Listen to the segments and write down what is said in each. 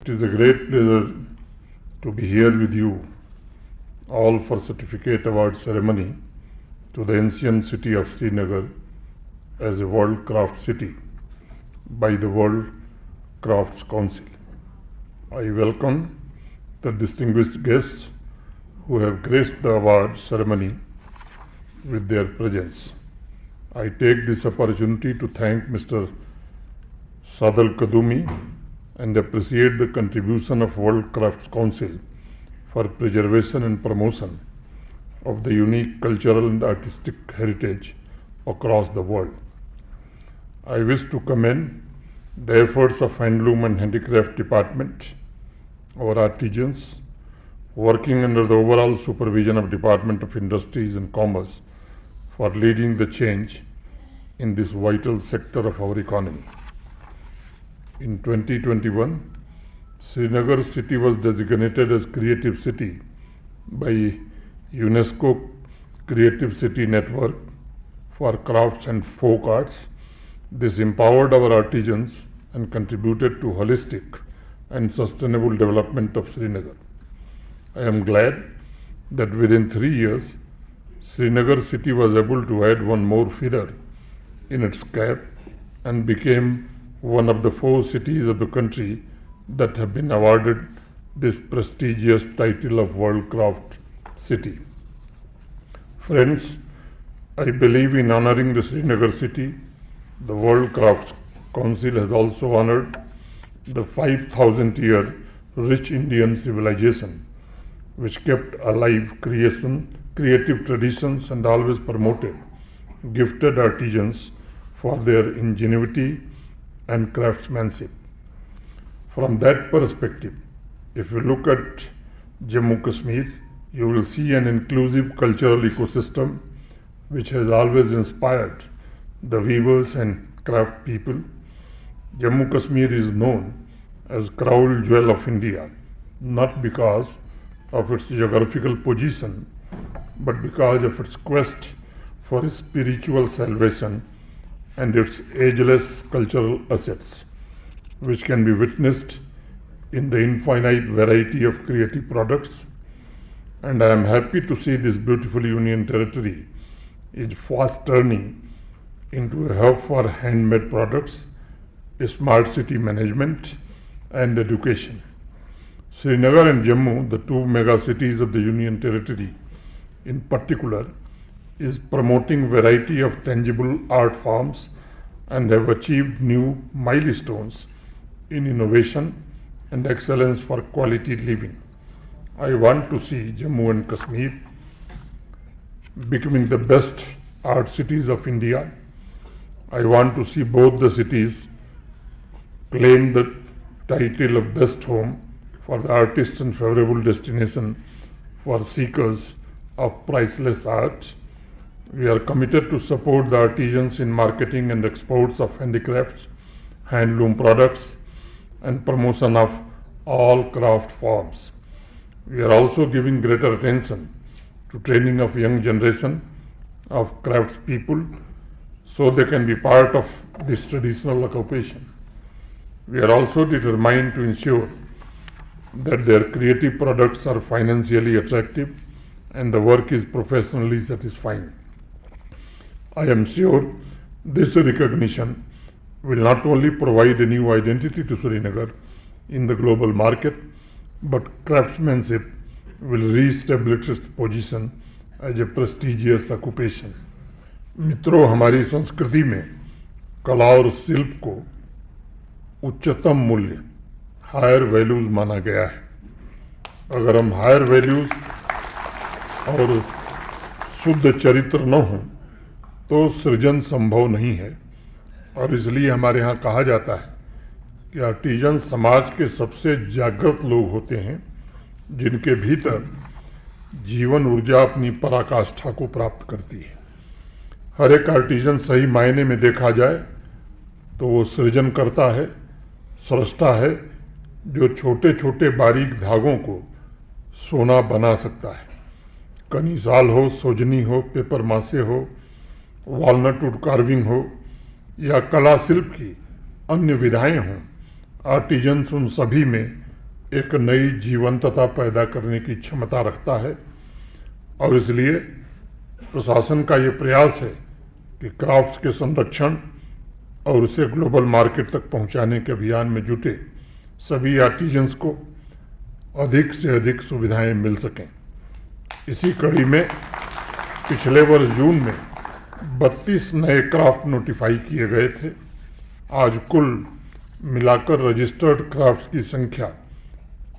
It is a great pleasure to be here with you all for certificate award ceremony to the ancient city of Srinagar as a World Craft City by the World Crafts Council. I welcome the distinguished guests who have graced the award ceremony with their presence. I take this opportunity to thank Mr. Sadal Kadumi and appreciate the contribution of World Crafts Council for preservation and promotion of the unique cultural and artistic heritage across the world. I wish to commend the efforts of Handloom and Handicraft Department, our artisans, working under the overall supervision of Department of Industries and Commerce for leading the change in this vital sector of our economy. In 2021, Srinagar city was designated as Creative City by UNESCO Creative City Network for Crafts and Folk Arts. This empowered our artisans and contributed to holistic and sustainable development of Srinagar. I am glad that within 3 years, Srinagar city was able to add one more feather in its cap and became one of the 4 cities of the country that have been awarded this prestigious title of World Craft City. Friends, I believe in honoring the Srinagar city. The World Crafts Council has also honored the 5,000-year rich Indian civilization, which kept alive creative traditions and always promoted gifted artisans for their ingenuity and craftsmanship. From that perspective, if you look at Jammu Kashmir, you will see an inclusive cultural ecosystem which has always inspired the weavers and craft people. Jammu Kashmir is known as Crown Jewel of India, not because of its geographical position, but because of its quest for spiritual salvation and its ageless cultural assets, which can be witnessed in the infinite variety of creative products. And I am happy to see this beautiful union territory is fast turning into a hub for handmade products, smart city management, and education. Srinagar and Jammu, the 2 mega cities of the Union Territory in particular, is promoting variety of tangible art forms and have achieved new milestones in innovation and excellence for quality living. I want to see Jammu and Kashmir becoming the best art cities of India. I want to see both the cities claim the title of best home for the artists and favorable destination for seekers of priceless art. We are committed to support the artisans in marketing and exports of handicrafts, handloom products, and promotion of all craft forms. We are also giving greater attention to training of young generation of craftspeople so they can be part of this traditional occupation. We are also determined to ensure that their creative products are financially attractive and the work is professionally satisfying. I am sure this recognition will not only provide a new identity to Srinagar in the global market, but craftsmanship will re-establish its position as a prestigious occupation. मित्रों, हमारी संस्कृति में कला और शिल्प को उच्चतम मूल्य, हायर वैल्यूज माना गया है. अगर हम हायर वैल्यूज और शुद्ध चरित्र न हों तो सृजन संभव नहीं है. और इसलिए हमारे यहाँ कहा जाता है कि आर्टिजन समाज के सबसे जागृत लोग होते हैं जिनके भीतर जीवन ऊर्जा अपनी पराकाष्ठा को प्राप्त करती है. हर एक आर्टिजन सही मायने में देखा जाए तो वो सृजन करता है, स्रष्टा है, जो छोटे छोटे बारीक धागों को सोना बना सकता है. कनीसाल हो, सोजनी हो, पेपर मासे हो, वॉलनट वुड कार्विंग हो या कला शिल्प की अन्य विधाएं हों, आर्टिजन्स उन सभी में एक नई जीवंतता पैदा करने की क्षमता रखता है और इसलिए प्रशासन का ये प्रयास है कि क्राफ्ट्स के संरक्षण और उसे ग्लोबल मार्केट तक पहुंचाने के अभियान में जुटे सभी आर्टिजन्स को अधिक से अधिक सुविधाएं मिल सकें। इसी कड़ी में पिछले वर्ष जून में 32 नए क्राफ्ट नोटिफाई किए गए थे। आज कुल मिलाकर रजिस्टर्ड क्राफ्ट्स की संख्या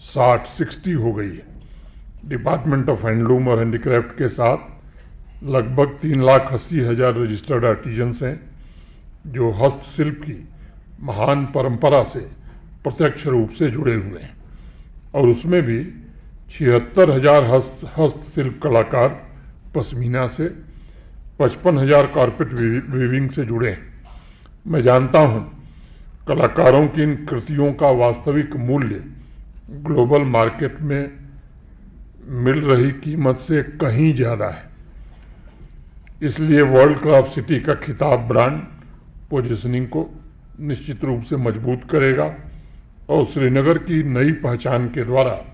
60 हो गई है। डिपार्टमेंट ऑफ हैंडलूम और हैंडीक्राफ्ट के साथ लगभग 3,80,000 रजिस्टर्ड आर्टिजन्स हैं जो हस्तशिल्प की महान परंपरा से प्रत्यक्ष रूप से जुड़े हुए हैं और उसमें भी 76,000 हस्तशिल्प कलाकार पश्मीना से, 55,000 कारपेट वीविंग से जुड़े हैं। मैं जानता हूँ कलाकारों की इन कृतियों का वास्तविक मूल्य ग्लोबल मार्केट में मिल रही कीमत से कहीं ज़्यादा है। इसलिए वर्ल्ड क्राफ्ट सिटी का खिताब ब्रांड पोजीशनिंग को निश्चित रूप से मजबूत करेगा और श्रीनगर की नई पहचान के द्वारा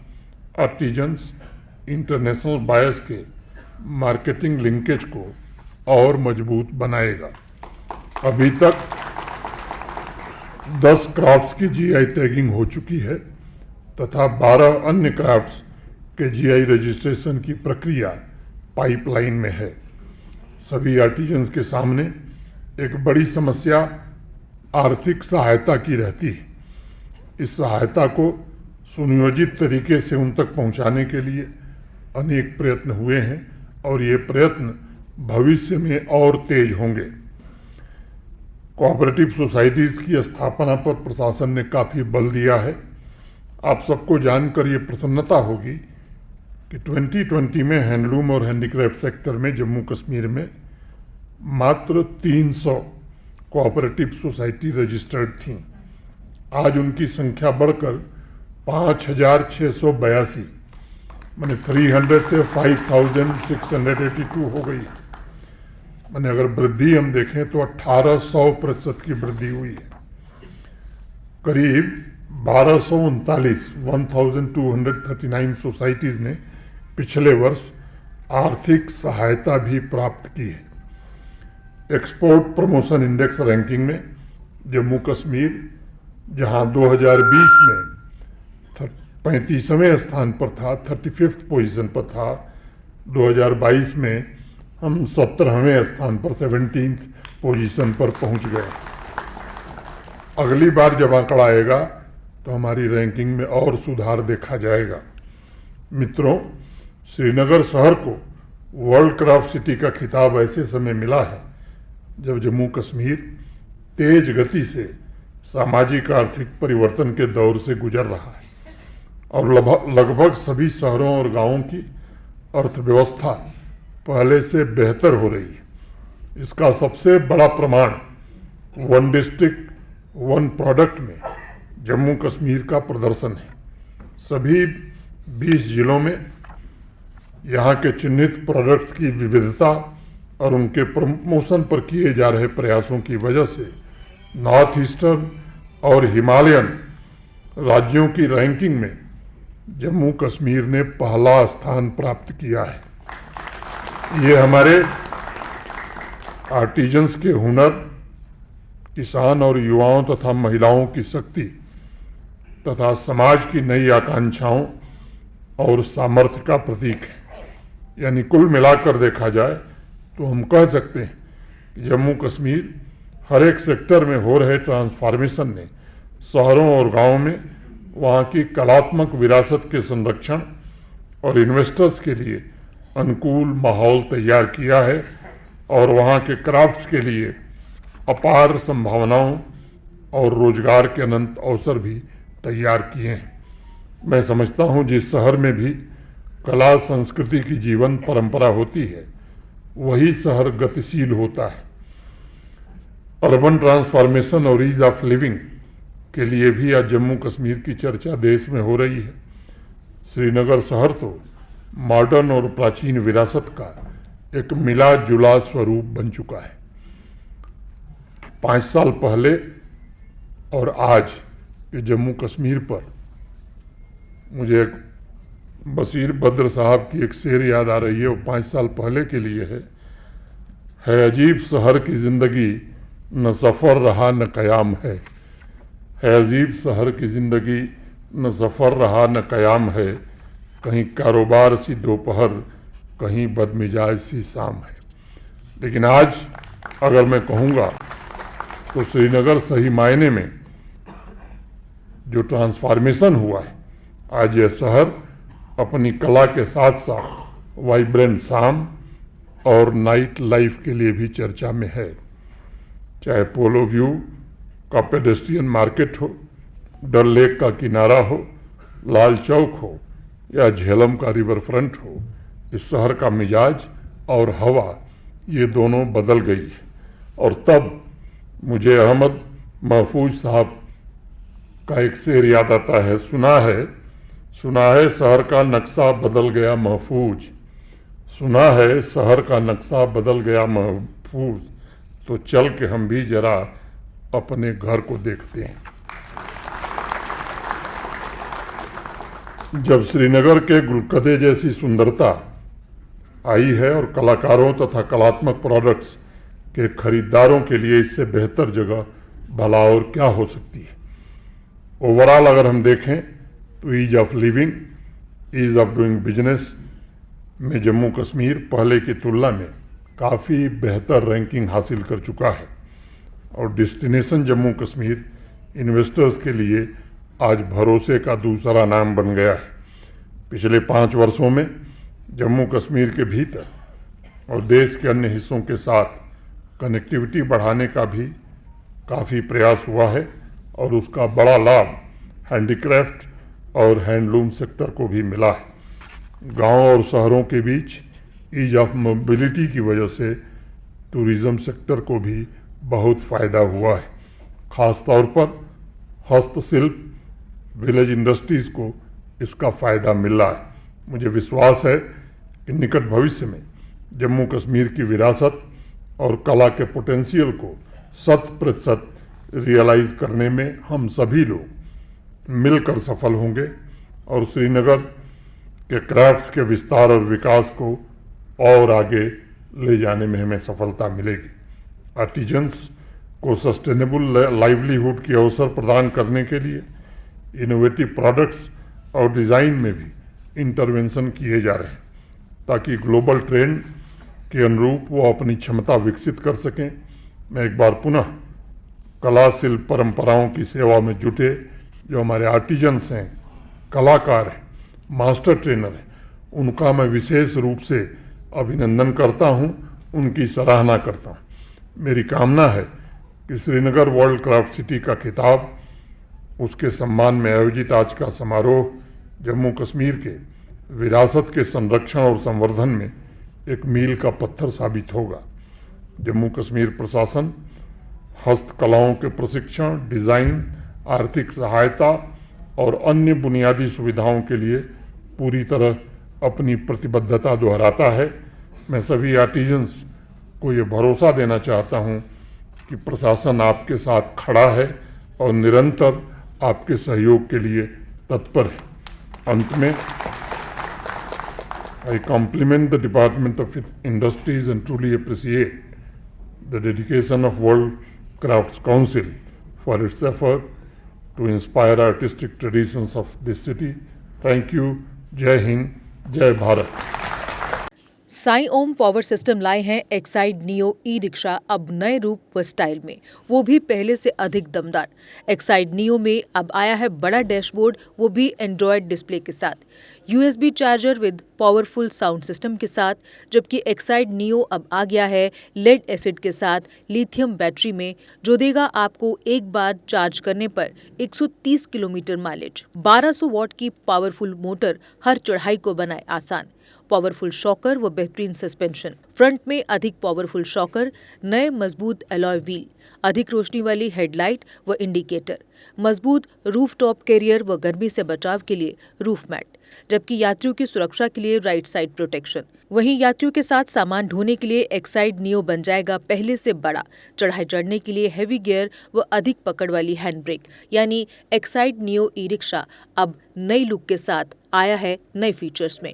आर्टिजन्स इंटरनेशनल बायर्स के मार्केटिंग लिंकेज को और मजबूत बनाएगा। अभी तक 10 क्राफ्ट्स की जीआई टैगिंग हो चुकी है तथा 12 अन्य क्राफ्ट्स के जीआई रजिस्ट्रेशन की प्रक्रिया पाइपलाइन में है। सभी आर्टिजन्स के सामने एक बड़ी समस्या आर्थिक सहायता की रहती है। इस सहायता को सुनियोजित तरीके से उन तक पहुंचाने के लिए अनेक प्रयत्न हुए हैं और ये प्रयत्न भविष्य में और तेज होंगे। कोऑपरेटिव सोसाइटीज़ की स्थापना पर प्रशासन ने काफ़ी बल दिया है। आप सबको जानकर ये प्रसन्नता होगी कि 2020 में हैंडलूम और हैंडीक्राफ्ट सेक्टर में जम्मू कश्मीर में मात्र 300 कोऑपरेटिव सोसाइटी रजिस्टर्ड थीं। आज उनकी संख्या बढ़कर 5,682 माने 300 से 5,682 हो गई। माने अगर वृद्धि हम देखें तो 1800% की वृद्धि हुई है। करीब 1239 सोसाइटीज़ ने पिछले वर्ष आर्थिक सहायता भी प्राप्त की है। एक्सपोर्ट प्रमोशन इंडेक्स रैंकिंग में जम्मू कश्मीर जहां 2020 में 35वें स्थान पर था, 35th पोजीशन पर था, 2022 में हम 17वें स्थान पर 17th पोजीशन पर पहुंच गए। अगली बार जब आंकड़ा आएगा तो हमारी रैंकिंग में और सुधार देखा जाएगा। मित्रों, श्रीनगर शहर को वर्ल्ड क्राफ्ट सिटी का खिताब ऐसे समय मिला है जब जम्मू कश्मीर तेज गति से सामाजिक आर्थिक परिवर्तन के दौर से गुजर रहा है और लगभग सभी शहरों और गांवों की अर्थव्यवस्था पहले से बेहतर हो रही है। इसका सबसे बड़ा प्रमाण वन डिस्ट्रिक्ट वन प्रोडक्ट में जम्मू कश्मीर का प्रदर्शन है। सभी 20 जिलों में यहाँ के चिन्हित प्रोडक्ट्स की विविधता और उनके प्रमोशन पर किए जा रहे प्रयासों की वजह से नॉर्थ ईस्टर्न और हिमालयन राज्यों की रैंकिंग में जम्मू कश्मीर ने पहला स्थान प्राप्त किया है। ये हमारे आर्टिजन्स के हुनर, किसान और युवाओं तथा महिलाओं की शक्ति तथा समाज की नई आकांक्षाओं और सामर्थ्य का प्रतीक है। यानी कुल मिलाकर देखा जाए तो हम कह सकते हैं कि जम्मू कश्मीर हर एक सेक्टर में हो रहे ट्रांसफॉर्मेशन ने शहरों और गांवों में वहाँ की कलात्मक विरासत के संरक्षण और इन्वेस्टर्स के लिए अनुकूल माहौल तैयार किया है और वहाँ के क्राफ्ट्स के लिए अपार संभावनाओं और रोजगार के अनंत अवसर भी तैयार किए हैं। मैं समझता हूँ जिस शहर में भी कला संस्कृति की जीवंत परंपरा होती है वही शहर गतिशील होता है। अर्बन ट्रांसफॉर्मेशन और ईज ऑफ लिविंग के लिए भी आज जम्मू कश्मीर की चर्चा देश में हो रही है। श्रीनगर शहर तो मॉडर्न और प्राचीन विरासत का एक मिला जुला स्वरूप बन चुका है। 5 साल पहले और आज के जम्मू कश्मीर पर मुझे एक बशीर बद्र साहब की एक शेर याद आ रही है, वो 5 साल पहले के लिए है अजीब शहर की ज़िंदगी, न सफ़र रहा न क़याम है अजीब शहर की ज़िंदगी, न सफ़र रहा न क़याम है, कहीं कारोबार सी दोपहर, कहीं बदमिजाज सी शाम है। लेकिन आज अगर मैं कहूँगा तो श्रीनगर सही मायने में जो ट्रांसफॉर्मेशन हुआ है, आज यह शहर अपनी कला के साथ साथ वाइब्रेंट शाम और नाइट लाइफ के लिए भी चर्चा में है। चाहे पोलो व्यू का पेडेस्ट्रियन मार्केट हो, डल लेक का किनारा हो, लाल चौक हो या झेलम का रिवर फ्रंट हो, इस शहर का मिजाज और हवा ये दोनों बदल गई है। और तब मुझे अहमद महफूज साहब का एक शेर याद आता है, सुना है शहर का नक्शा बदल गया महफूज, सुना है शहर का नक्शा बदल गया महफूज, तो चल के हम भी जरा अपने घर को देखते हैं। जब श्रीनगर के गुलकदे जैसी सुंदरता आई है और कलाकारों तथा कलात्मक प्रोडक्ट्स के खरीदारों के लिए इससे बेहतर जगह भला और क्या हो सकती है। ओवरऑल अगर हम देखें तो ease of living, ease of doing business में जम्मू कश्मीर पहले की तुलना में काफ़ी बेहतर रैंकिंग हासिल कर चुका है और डेस्टिनेशन जम्मू कश्मीर इन्वेस्टर्स के लिए आज भरोसे का दूसरा नाम बन गया है। पिछले 5 वर्षों में जम्मू कश्मीर के भीतर और देश के अन्य हिस्सों के साथ कनेक्टिविटी बढ़ाने का भी काफ़ी प्रयास हुआ है और उसका बड़ा लाभ हैंडीक्राफ्ट और हैंडलूम सेक्टर को भी मिला है। गांव और शहरों के बीच ईज ऑफ मोबिलिटी की वजह से टूरिज़्म सेक्टर को भी बहुत फ़ायदा हुआ है। ख़ास तौर पर हस्तशिल्प विलेज इंडस्ट्रीज़ को इसका फ़ायदा मिल रहा है। मुझे विश्वास है कि निकट भविष्य में जम्मू कश्मीर की विरासत और कला के पोटेंशियल को 100% रियलाइज़ करने में हम सभी लोग मिलकर सफल होंगे और श्रीनगर के क्राफ्ट्स के विस्तार और विकास को और आगे ले जाने में हमें सफलता मिलेगी। आर्टिजन्स को सस्टेनेबल लाइवलीहुड के अवसर प्रदान करने के लिए इनोवेटिव प्रोडक्ट्स और डिज़ाइन में भी इंटरवेंशन किए जा रहे हैं ताकि ग्लोबल ट्रेंड के अनुरूप वो अपनी क्षमता विकसित कर सकें। मैं एक बार पुनः कला शिल्प परंपराओं की सेवा में जुटे जो हमारे आर्टिजन्स हैं, कलाकार हैं, मास्टर ट्रेनर हैं, उनका मैं विशेष रूप से अभिनंदन करता हूं, उनकी सराहना करता हूं। मेरी कामना है कि श्रीनगर वर्ल्ड क्राफ्ट सिटी का खिताब, उसके सम्मान में आयोजित आज का समारोह जम्मू कश्मीर के विरासत के संरक्षण और संवर्धन में एक मील का पत्थर साबित होगा। जम्मू कश्मीर प्रशासन हस्तकलाओं के प्रशिक्षण, डिज़ाइन, आर्थिक सहायता और अन्य बुनियादी सुविधाओं के लिए पूरी तरह अपनी प्रतिबद्धता दोहराता है। मैं सभी आर्टिजन्स को ये भरोसा देना चाहता हूँ कि प्रशासन आपके साथ खड़ा है और निरंतर आपके सहयोग के लिए तत्पर है। अंत में I compliment the Department of Industries and truly appreciate the dedication of World Crafts Council for its effort to inspire artistic traditions of this city. Thank you. Jai Hind, Jai Bharat. Sai Om power system लाए हैं Exide neo e rickshaw अब नए रूप व style में, वो भी पहले से अधिक दमदार। एक्साइड नियो में अब आया है बड़ा डैशबोर्ड, वो भी एंड्रॉयड डिस्प्ले के साथ, USB charger with powerful sound system के साथ, जबकि एक्साइड नियो अब आ गया है लेड एसिड के साथ लिथियम बैटरी में, जो देगा आपको एक बार चार्ज करने पर 130 किलोमीटर माइलेज। 1200 वॉट की पावरफुल मोटर हर चढ़ाई को बनाए आसान। पावरफुल शॉकर व बेहतरीन सस्पेंशन, फ्रंट में अधिक पावरफुल शॉकर, नए मजबूत अलॉय व्हील, अधिक रोशनी वाली हेडलाइट व इंडिकेटर, मजबूत रूफटॉप कैरियर व गर्मी से बचाव के लिए रूफ मैट, जबकि यात्रियों की सुरक्षा के लिए राइट साइड प्रोटेक्शन। वहीं यात्रियों के साथ सामान ढोने के लिए एक्साइड नियो बन जाएगा पहले से बड़ा, चढ़ाई चढ़ने के लिए हैवी गियर व अधिक पकड़ वाली हैंड ब्रेक, यानी एक्साइड नियो ई रिक्शा अब नई लुक के साथ आया है नए फीचर्स में।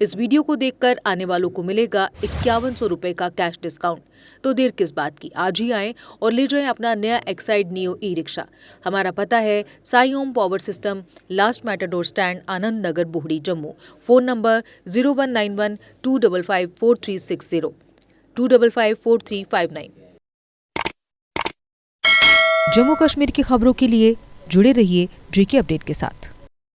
इस वीडियो को देखकर आने वालों को मिलेगा 5100 रुपए का कैश डिस्काउंट। तो देर किस बात की, आज ही आएं और ले जाएं अपना नया एक्साइड नियो ई रिक्शा। हमारा पता है Sai Om power system, last matador stand, Anand Nagar, Bohri, Jammu. Phone number 0191 255 4360 255 4359। Jammu Kashmir की खबरों के लिए जुड़े रहिए JK अपडेट के साथ।